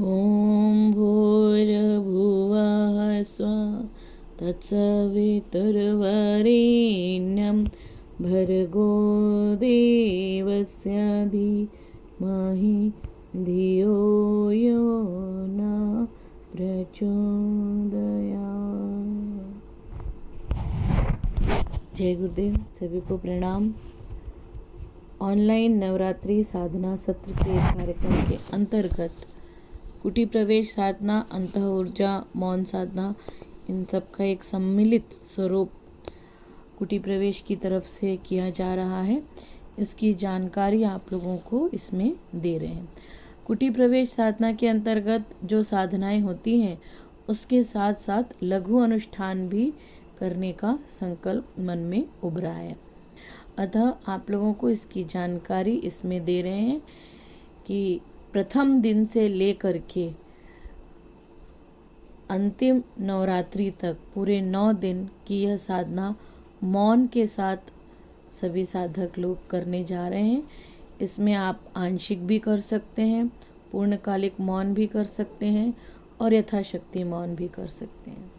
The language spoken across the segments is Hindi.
ॐ भूर्भुवः स्वः तत्सवितुर्वरेण्यं भर्गो देवस्य धीमहि धियो यो न प्रचोदयात्। जय गुरुदेव। सभी को प्रणाम। ऑनलाइन नवरात्रि साधना सत्र के कार्यक्रम के अंतर्गत कुटी प्रवेश साधना, अंतः ऊर्जा, मौन साधना, इन सब का एक सम्मिलित स्वरूप कुटी प्रवेश की तरफ से किया जा रहा है। इसकी जानकारी आप लोगों को इसमें दे रहे हैं। कुटी प्रवेश साधना के अंतर्गत जो साधनाएं होती हैं उसके साथ साथ लघु अनुष्ठान भी करने का संकल्प मन में उभरा है। अतः आप लोगों को इसकी जानकारी इसमें दे रहे हैं कि प्रथम दिन से लेकर के अंतिम नवरात्रि तक पूरे 9 दिन की यह साधना मौन के साथ सभी साधक लोग करने जा रहे हैं। इसमें आप आंशिक भी कर सकते हैं, पूर्णकालिक मौन भी कर सकते हैं और यथाशक्ति मौन भी कर सकते हैं।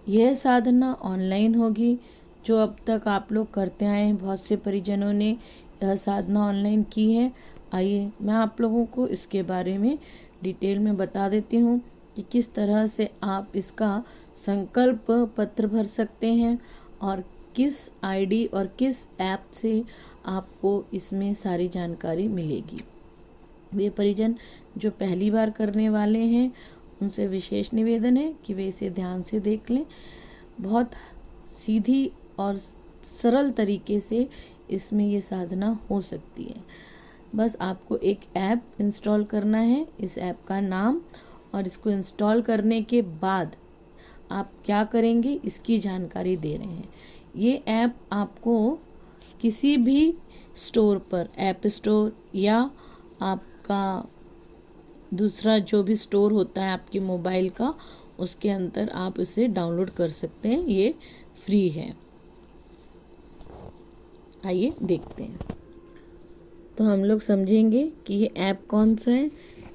यह साधना ऑनलाइन होगी। जो अब तक आप लोग करते आए हैं, बहुत से परिजनों ने यह साधना ऑनलाइन की है। आइए मैं आप लोगों को इसके बारे में डिटेल में बता देती हूँ कि किस तरह से आप इसका संकल्प पत्र भर सकते हैं और किस आईडी और किस ऐप से आपको इसमें सारी जानकारी मिलेगी। वे परिजन जो पहली बार करने वाले हैं उनसे विशेष निवेदन है कि वे इसे ध्यान से देख लें। बहुत सीधी और सरल तरीके से इसमें ये साधना हो सकती है। बस आपको एक ऐप इंस्टॉल करना है, इस ऐप का नाम, और इसको इंस्टॉल करने के बाद आप क्या करेंगे इसकी जानकारी दे रहे हैं। ये ऐप आपको किसी भी स्टोर पर, ऐप स्टोर या आपका दूसरा जो भी स्टोर होता है आपके मोबाइल का, उसके अंदर आप इसे डाउनलोड कर सकते हैं। ये फ्री है। आइए देखते हैं। तो हम लोग समझेंगे कि ये ऐप कौन सा है।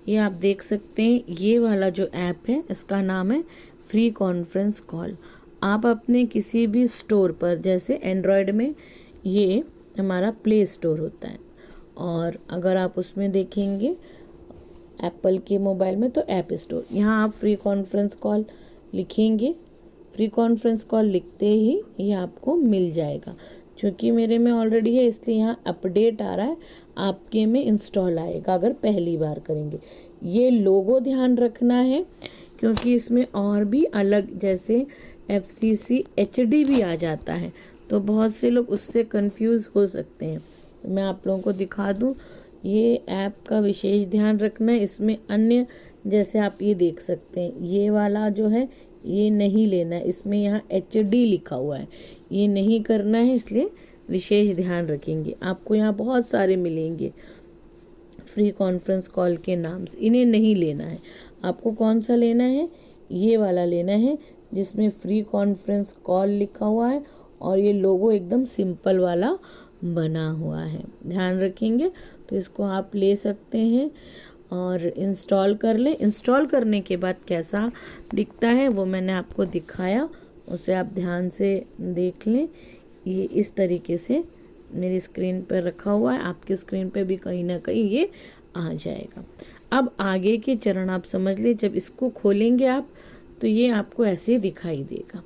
ये आप देख सकते हैं, ये वाला जो ऐप है इसका नाम है फ्री कॉन्फ्रेंस कॉल। आप अपने किसी भी स्टोर पर, जैसे एंड्रॉयड में ये हमारा प्ले स्टोर होता है, और अगर आप उसमें देखेंगे एप्पल के मोबाइल में तो ऐप स्टोर, यहाँ आप फ्री कॉन्फ्रेंस कॉल लिखेंगे। फ्री कॉन्फ्रेंस कॉल लिखते ही ये आपको मिल जाएगा। चूँकि मेरे में ऑलरेडी है इसलिए यहाँ अपडेट आ रहा है, आपके में इंस्टॉल आएगा अगर पहली बार करेंगे। ये लोगो ध्यान रखना है क्योंकि इसमें और भी अलग, जैसे FCC HD भी आ जाता है, तो बहुत से लोग उससे कंफ्यूज हो सकते हैं। तो मैं आप लोगों को दिखा दूँ, ये ऐप का विशेष ध्यान रखना है। इसमें अन्य, जैसे आप ये देख सकते हैं, ये वाला जो है ये नहीं लेना है, इसमें यहाँ HD लिखा हुआ है, ये नहीं करना है, इसलिए विशेष ध्यान रखेंगे। आपको यहाँ बहुत सारे मिलेंगे फ्री कॉन्फ्रेंस कॉल के नाम से, इन्हें नहीं लेना है। आपको कौन सा लेना है, ये वाला लेना है जिसमें फ्री कॉन्फ्रेंस कॉल लिखा हुआ है और ये लोगो एकदम सिंपल वाला बना हुआ है। ध्यान रखेंगे। तो इसको आप ले सकते हैं और इंस्टॉल कर लें। इंस्टॉल करने के बाद कैसा दिखता है वो मैंने आपको दिखाया, उसे आप ध्यान से देख लें। ये इस तरीके से मेरी स्क्रीन पर रखा हुआ है, आपकी स्क्रीन पे भी कहीं ना कहीं ये आ जाएगा। अब आगे के चरण आप समझ लें। जब इसको खोलेंगे आप तो ये आपको ऐसे दिखाई देगा।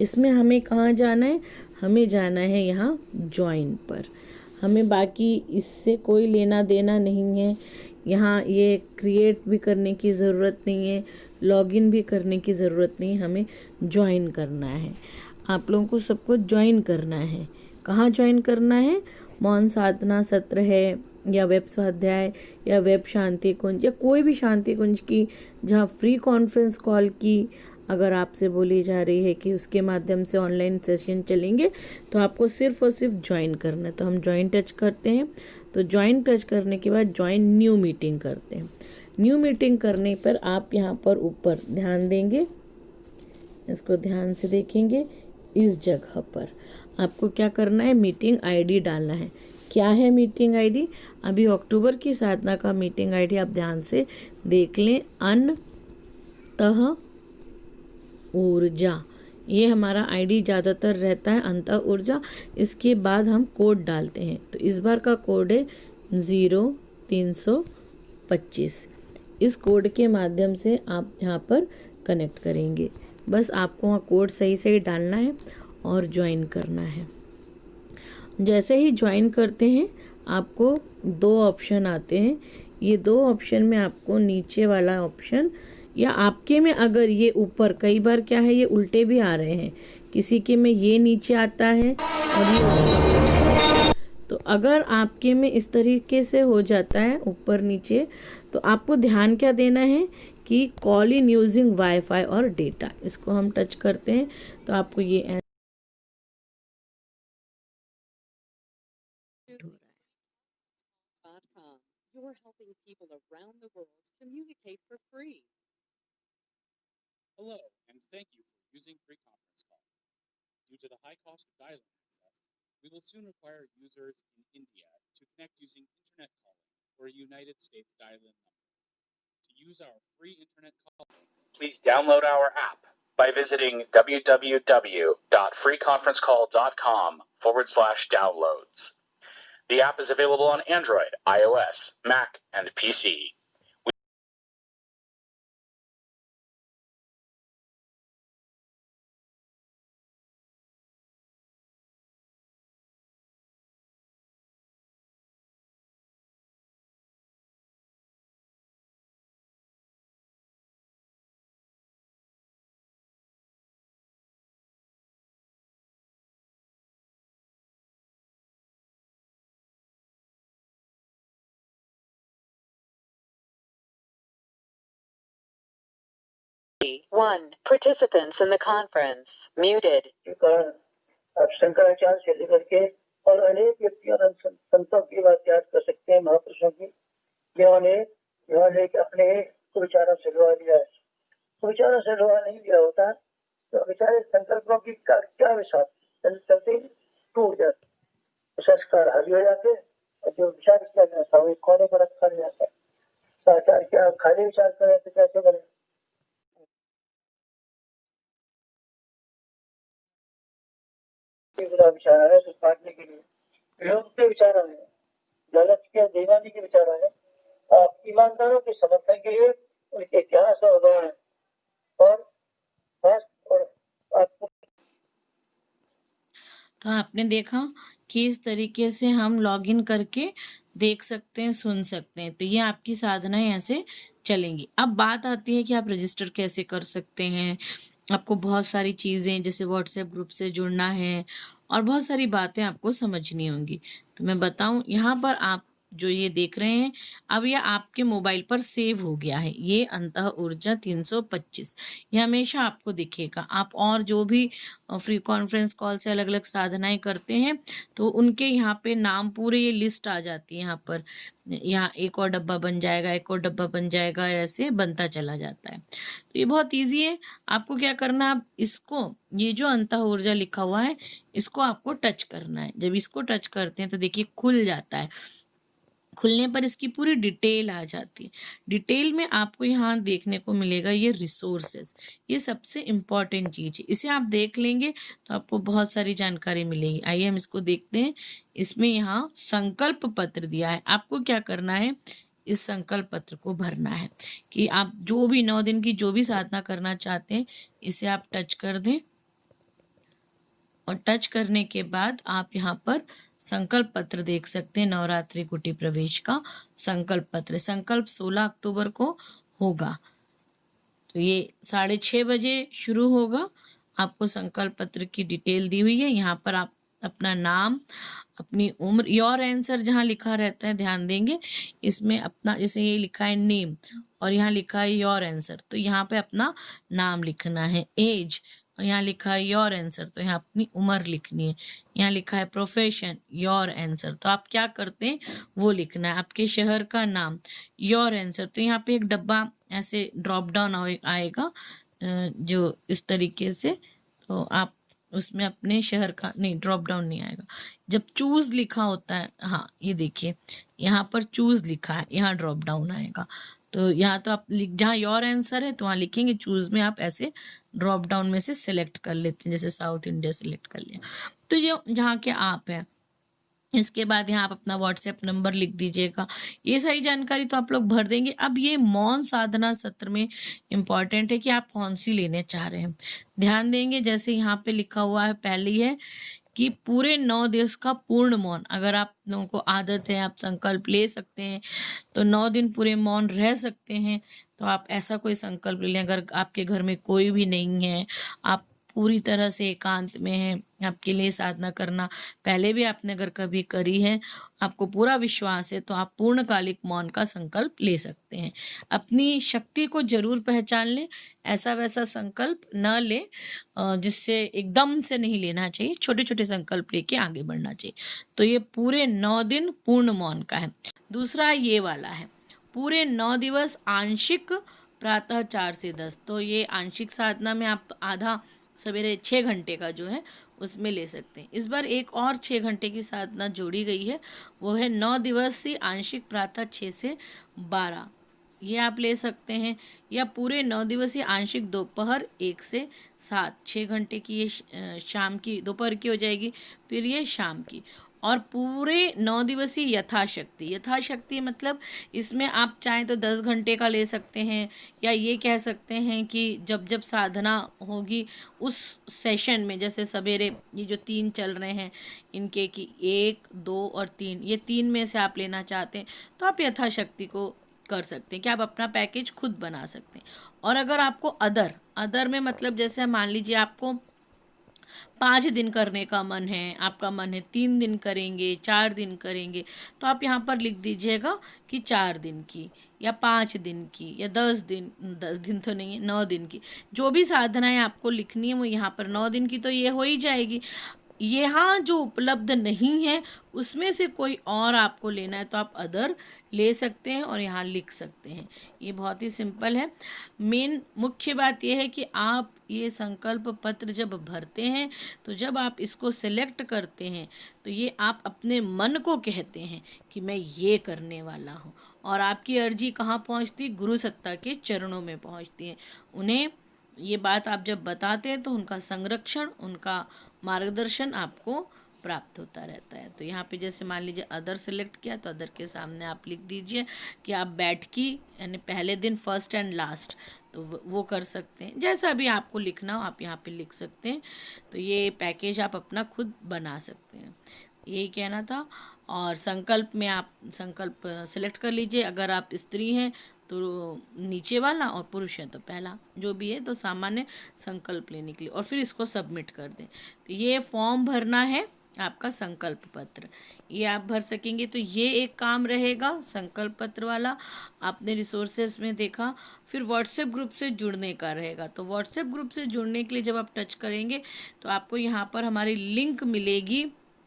इसमें हमें कहाँ जाना है, हमें जाना है यहाँ ज्वाइन पर। हमें बाकी इससे कोई लेना देना नहीं है। यहाँ ये क्रिएट भी करने की ज़रूरत नहीं है, लॉगिन भी करने की ज़रूरत नहीं है, हमें ज्वाइन करना है। आप लोगों को सबको ज्वाइन करना है। कहाँ ज्वाइन करना है, मौन साधना सत्र है या वेब स्वाध्याय या वेब शांति कुंज या कोई भी शांति कुंज की जहाँ फ्री कॉन्फ्रेंस कॉल की अगर आपसे बोली जा रही है कि उसके माध्यम से ऑनलाइन सेशन चलेंगे, तो आपको सिर्फ और सिर्फ ज्वाइन करना है। तो हम ज्वाइन टच करते हैं। तो ज्वाइन टच करने के बाद ज्वाइन न्यू मीटिंग करते हैं। न्यू मीटिंग करने पर आप यहाँ पर ऊपर ध्यान देंगे, इसको ध्यान से देखेंगे। इस जगह पर आपको क्या करना है, मीटिंग ID डालना है। क्या है मीटिंग आईडी? अभी अक्टूबर की साधना का मीटिंग आईडी आप ध्यान से देख लें, अंतः ऊर्जा। ये हमारा आईडी ज़्यादातर रहता है अंतः ऊर्जा। इसके बाद हम कोड डालते हैं, तो इस बार का कोड है 0325। इस कोड के माध्यम से आप यहाँ पर कनेक्ट करेंगे। बस आपको वहाँ कोड सही सही डालना है और ज्वाइन करना है। जैसे ही ज्वाइन करते हैं आपको 2 ऑप्शन आते हैं। ये 2 ऑप्शन में आपको नीचे वाला ऑप्शन, या आपके में अगर ये ऊपर, कई बार क्या है ये उल्टे भी आ रहे हैं, किसी के में ये नीचे आता है और ये ऊपर। तो अगर आपके में इस तरीके से हो जाता है ऊपर नीचे, तो आपको ध्यान क्या देना है कि कॉल इन यूजिंग वाईफाई और डेटा, इसको हम टच करते हैं तो आपको ये You're helping people around the world communicate for free. Hello, and thank you for using Free Conference Call. Due to the high cost of dial-in access, we will soon require users in India to connect using internet calling or a United States dial-in number. To use our free internet call, please download our app by visiting www.freeconferencecall.com/downloads. The app is available on Android, iOS, Mac, and PC. One participants in the conference muted. के कारण आप शंकराचार्य से लेकर के और अनेक व्यक्तियों संतों की बात याद कर सकते हैं, महापुरुषों की, जिन्होंने अपने सुविचारों से लोहा लिया है। सुविचारों से लोहा नहीं लिया होता तो बेचारे संकल्पों की क्या विश्वास चलते टूट जाते, संस्कार हावी हो जाते, और जो विचार किया जाता है वो कोने पर रखा जाता है। साचार क्या खाली विचार करें तो कैसे करें? विचार है तो काटने के लिए लोग के विचार है, गलत के दीवानी के विचार है। आप ईमानदारों के समर्थन के लिए उनके इतिहास और उदाहरण और आपको। तो आपने देखा कि इस तरीके से हम लॉगिन करके देख सकते हैं, सुन सकते हैं। तो ये आपकी साधनाएं ऐसे चलेंगी। अब बात आती है कि आप रजिस्टर कैसे कर सकते हैं। आपको बहुत सारी चीज़ें जैसे व्हाट्सएप ग्रुप से जुड़ना है और बहुत सारी बातें आपको समझनी होंगी। तो मैं बताऊं, यहाँ पर आप जो ये देख रहे हैं, अब ये आपके मोबाइल पर सेव हो गया है। ये अंतः ऊर्जा 325 ये हमेशा आपको दिखेगा। आप और जो भी फ्री कॉन्फ्रेंस कॉल से अलग अलग साधनाएं करते हैं तो उनके यहाँ पे नाम पूरे ये लिस्ट आ जाती है। यहाँ पर यहाँ एक और डब्बा बन जाएगा, एक और डब्बा बन जाएगा, ऐसे बनता चला जाता है। तो ये बहुत ईजी है। आपको क्या करना है, आप इसको, ये जो अंतः ऊर्जा लिखा हुआ है इसको आपको टच करना है। जब इसको टच करते हैं तो देखिए खुल जाता है। खुलने पर इसकी पूरी डिटेल आ जाती है। डिटेल में आपको यहाँ देखने को मिलेगा ये रिसोर्सेज, ये सबसे इम्पॉर्टेंट चीज़ है। इसे आप देख लेंगे तो आपको बहुत सारी जानकारी मिलेगी। आइए हम इसको देखते हैं। इसमें यहाँ संकल्प पत्र दिया है। आपको क्या करना है, इस संकल्प पत्र को भरना है कि आप जो भी 9 दिन की जो भी साधना करना चाहते हैं इसे आप टच कर दें। और टच करने के बाद आप यहाँ पर संकल्प पत्र देख सकते हैं। नवरात्रि कुटी प्रवेश का संकल्प पत्र, संकल्प 16 अक्टूबर को होगा। तो ये 6:30 बजे शुरू होगा। आपको संकल्प पत्र की डिटेल दी हुई है। यहाँ पर आप अपना नाम, अपनी उम्र, योर आंसर जहाँ लिखा रहता है ध्यान देंगे, इसमें अपना, जैसे ये लिखा है नेम और यहाँ लिखा है योर आंसर, तो यहाँ पे अपना नाम लिखना है। एज, और यहाँ लिखा है योर आंसर, तो यहाँ अपनी उम्र लिखनी है। यहाँ लिखा है प्रोफेशन, योर आंसर, तो आप क्या करते हैं वो लिखना है। आपके शहर का नाम, योर आंसर, तो यहाँ पे एक डब्बा ऐसे ड्रॉप डाउन आएगा जो इस तरीके से, तो आप उसमें अपने शहर का नहीं, ड्रॉप डाउन नहीं आएगा। जब चूज लिखा होता है, हाँ ये देखिए यहाँ पर चूज लिखा है, यहाँ ड्रॉप डाउन आएगा। तो यहाँ तो आप जहाँ योर आंसर है तो वहाँ लिखेंगे चूज में, आप ऐसे ड्रॉप डाउन में से सिलेक्ट कर लेते हैं, जैसे साउथ इंडिया सिलेक्ट कर लिया। तो ये जहाँ के आप हैं, इसके बाद यहाँ आप अपना व्हाट्सएप नंबर लिख दीजिएगा। ये सारी जानकारी तो आप लोग भर देंगे। अब ये मौन साधना सत्र में इम्पॉर्टेंट है कि आप कौन सी लेने चाह रहे हैं। ध्यान देंगे, जैसे यहाँ पे लिखा हुआ है, पहली है कि पूरे 9 दिवस का पूर्ण मौन। अगर आप लोगों को आदत है, आप संकल्प ले सकते हैं, तो 9 दिन पूरे मौन रह सकते हैं, तो आप ऐसा कोई संकल्प ले लें। अगर आपके घर में कोई भी नहीं है, आप पूरी तरह से एकांत में हैं, आपके लिए साधना करना पहले भी आपने अगर कभी करी है, आपको पूरा विश्वास है, तो आप पूर्णकालिक मौन का संकल्प ले सकते हैं। अपनी शक्ति को जरूर पहचान लें, ऐसा वैसा संकल्प न ले जिससे एकदम से नहीं लेना चाहिए, छोटे छोटे संकल्प लेके आगे बढ़ना चाहिए। तो ये पूरे 9 दिन पूर्ण मौन का है। दूसरा ये वाला है, पूरे 9 दिवस आंशिक प्रातः 4 से 10। तो ये आंशिक साधना में आप आधा सवेरे 6 घंटे का जो है उसमें ले सकते हैं। इस बार एक और 6 घंटे की साधना जोड़ी गई है, वो है 9 दिवसीय आंशिक प्रातः 6 से 12। ये आप ले सकते हैं, या पूरे 9 दिवसीय आंशिक दोपहर 1 से 7। 6 घंटे की ये शाम की, दोपहर की हो जाएगी, फिर ये शाम की। और पूरे 9 दिवसीय यथाशक्ति। यथाशक्ति मतलब इसमें आप चाहें तो 10 घंटे का ले सकते हैं, या ये कह सकते हैं कि जब जब साधना होगी उस सेशन में, जैसे सवेरे ये जो 3 चल रहे हैं इनके, कि 1, 2 और 3, ये 3 में से आप लेना चाहते हैं तो आप यथाशक्ति को कर सकते हैं कि आप अपना पैकेज खुद बना सकते हैं। और अगर आपको अदर में मतलब जैसे मान लीजिए आपको 5 दिन करने का मन है, आपका मन है 3 दिन करेंगे, 4 दिन करेंगे, तो आप यहाँ पर लिख दीजिएगा कि 4 दिन की, या 5 दिन की, या 10 दिन तो नहीं है, 9 दिन की। जो भी साधनाएं आपको लिखनी है वो यहाँ पर 9 दिन की तो ये हो ही जाएगी। यहाँ जो उपलब्ध नहीं है उसमें से कोई और आपको लेना है तो आप अदर ले सकते हैं और यहाँ लिख सकते हैं। ये बहुत ही सिंपल है। मेन मुख्य बात यह है कि आप ये संकल्प पत्र जब भरते हैं, तो जब आप इसको सिलेक्ट करते हैं, तो ये आप अपने मन को कहते हैं कि मैं ये करने वाला हूँ, और आपकी अर्जी कहाँ पहुँचती? गुरु सत्ता के चरणों में पहुँचती है। उन्हें ये बात आप जब बताते हैं तो उनका संरक्षण, उनका मार्गदर्शन आपको प्राप्त होता रहता है। तो यहाँ पे जैसे मान लीजिए अदर सेलेक्ट किया, तो अदर के सामने आप लिख दीजिए कि आप बैठकी यानी पहले दिन फर्स्ट एंड लास्ट, तो वो कर सकते हैं। जैसा भी आपको लिखना हो आप यहाँ पे लिख सकते हैं। तो ये पैकेज आप अपना खुद बना सकते हैं, यही कहना था। और संकल्प में आप संकल्प सेलेक्ट कर लीजिए। अगर आप स्त्री हैं तो नीचे वाला, और पुरुष है तो पहला, जो भी है तो सामान्य संकल्प लेने के लिए, और फिर इसको सबमिट कर दें। तो ये फॉर्म भरना है आपका संकल्प पत्र, ये आप भर सकेंगे। तो ये एक काम रहेगा संकल्प पत्र वाला, आपने रिसोर्सेज में देखा। फिर व्हाट्सएप ग्रुप से जुड़ने का रहेगा। तो व्हाट्सएप ग्रुप से जुड़ने के लिए जब आप टच करेंगे तो आपको यहाँ पर हमारी लिंक मिलेगी,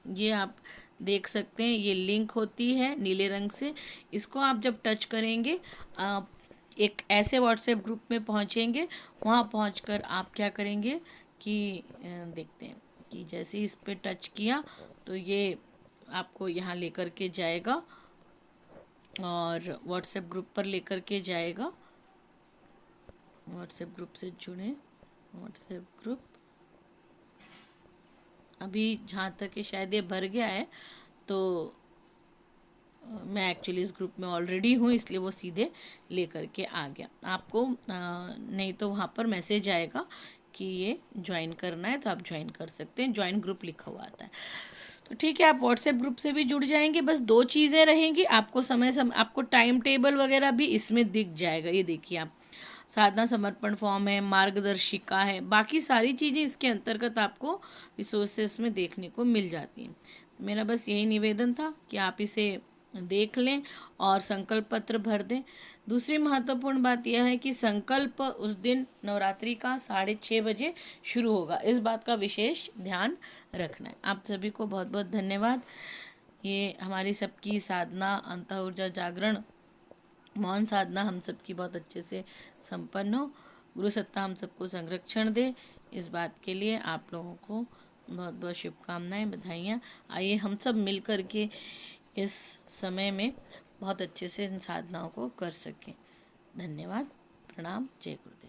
ये आप देख सकते हैं, ये लिंक होती है नीले रंग से। इसको आप जब टच करेंगे एक ऐसे व्हाट्सएप ग्रुप में पहुंचेंगे। वहां पहुंचकर आप क्या करेंगे कि देखते हैं कि जैसे इस पे टच किया तो ये आपको यहाँ लेकर के जाएगा और व्हाट्सएप ग्रुप पर लेकर के जाएगा। व्हाट्सएप ग्रुप से जुड़े, व्हाट्सएप ग्रुप अभी जहाँ तक कि शायद ये भर गया है, तो मैं एक्चुअली इस ग्रुप में ऑलरेडी हूँ, इसलिए वो सीधे लेकर के आ गया। आपको नहीं तो वहाँ पर मैसेज आएगा कि ये ज्वाइन करना है, तो आप ज्वाइन कर सकते हैं। ज्वाइन ग्रुप लिखा हुआ आता है। तो ठीक है, आप व्हाट्सएप ग्रुप से भी जुड़ जाएंगे। बस 2 चीज़ें रहेंगी, आपको समय आपको टाइम टेबल वगैरह भी इसमें दिख जाएगा। ये देखिए, आप साधना समर्पण फॉर्म है, मार्गदर्शिका है, बाकी सारी चीज़ें इसके अंतर्गत आपको रिसोर्सेस में देखने को मिल जाती हैं। मेरा बस यही निवेदन था कि आप इसे देख लें और संकल्प पत्र भर दें। दूसरी महत्वपूर्ण बात यह है कि संकल्प उस दिन नवरात्रि का 6:30 बजे शुरू होगा, इस बात का विशेष ध्यान रखना है। आप सभी को बहुत बहुत धन्यवाद। ये हमारी सबकी साधना अंत ऊर्जा जागरण मौन साधना हम सबकी बहुत अच्छे से संपन्न हो। गुरु सत्ता हम सबको संरक्षण दे, इस बात के लिए आप लोगों को बहुत बहुत शुभकामनाएं, बधाइयाँ। आइए हम सब मिल कर के इस समय में बहुत अच्छे से इन साधनाओं को कर सकें। धन्यवाद, प्रणाम, जय गुरुदेव।